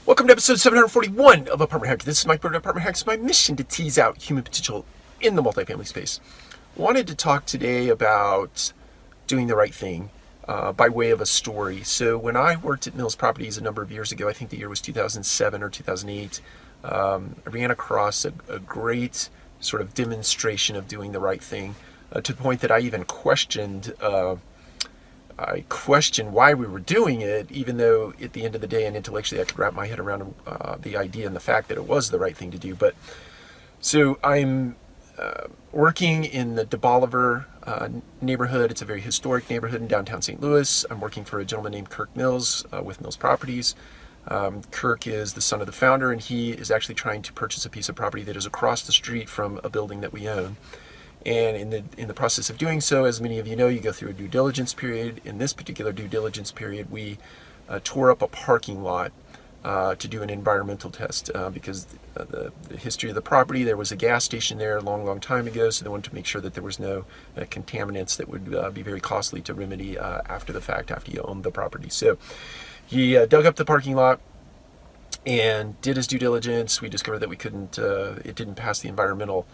Welcome to episode 741 of Apartment Hacker. This is Mike Bird of Apartment Hacker. It's my mission to tease out human potential in the multifamily space. Wanted to talk today about doing the right thing by way of a story. So when I worked at Mills Properties a number of years ago, I think the year was 2007 or 2008, I ran across a great sort of demonstration of doing the right thing to the point that I even questioned why we were doing it, even though at the end of the day and intellectually I could wrap my head around the idea and the fact that it was the right thing to do. But so I'm working in the De Bolivar neighborhood. It's a very historic neighborhood in downtown St. Louis. I'm working for a gentleman named Kirk Mills with Mills Properties. Kirk is the son of the founder, and he is actually trying to purchase a piece of property that is across the street from a building that we own. And in the process of doing so, as many of you know, you go through a due diligence period. In this particular due diligence period, we tore up a parking lot to do an environmental test because the history of the property, there was a gas station there a long time ago, so they wanted to make sure that there was no contaminants that would be very costly to remedy after the fact, after you owned the property. So he dug up the parking lot and did his due diligence. We discovered that it didn't pass the environmental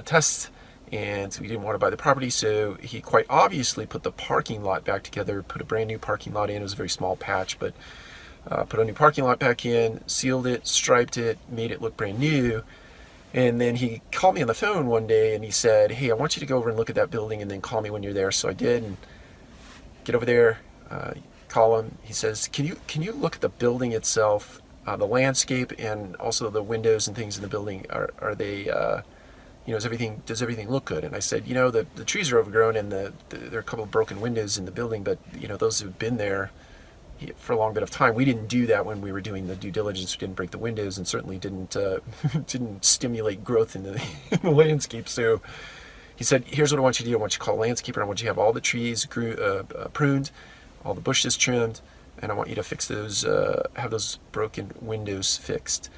test, and so we didn't want to buy the property. So he quite obviously put the parking lot back together, put a brand new parking lot in. It was a very small patch, but put a new parking lot back in, sealed it, striped it, made it look brand new. And then he called me on the phone one day and he said, "Hey, I want you to go over and look at that building and then call me when you're there." So I did, and get over there, call him. He says, can you look at the building itself, the landscape, and also the windows and things in the building? Are they does everything look good? And I said, the trees are overgrown and there are a couple of broken windows in the building, but those have been there for a long bit of time. We didn't do that when we were doing the due diligence. We didn't break the windows and certainly didn't stimulate growth in the landscape. So he said, "Here's what I want you to do. I want you to call a landscaper. I want you to have all the trees pruned, all the bushes trimmed, and I want you to fix those, have those broken windows fixed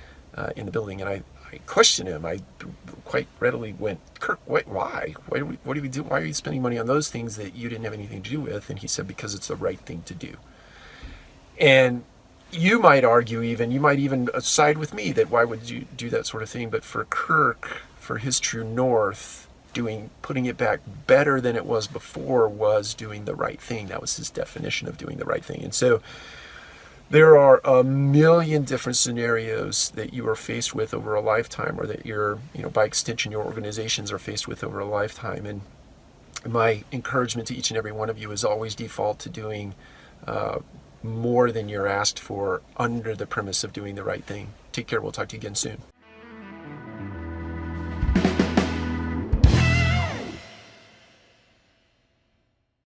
in the building." And I questioned him. I quite readily went, "Kirk, why? What do we do? Why are you spending money on those things that you didn't have anything to do with?" And he said, "Because it's the right thing to do." And you might argue you might even side with me that why would you do that sort of thing? But for Kirk, for his true north, putting it back better than it was before was doing the right thing. That was his definition of doing the right thing. And so there are a million different scenarios that you are faced with over a lifetime, or that by extension, your organizations are faced with over a lifetime. And my encouragement to each and every one of you is always default to doing more than you're asked for under the premise of doing the right thing. Take care. We'll talk to you again soon.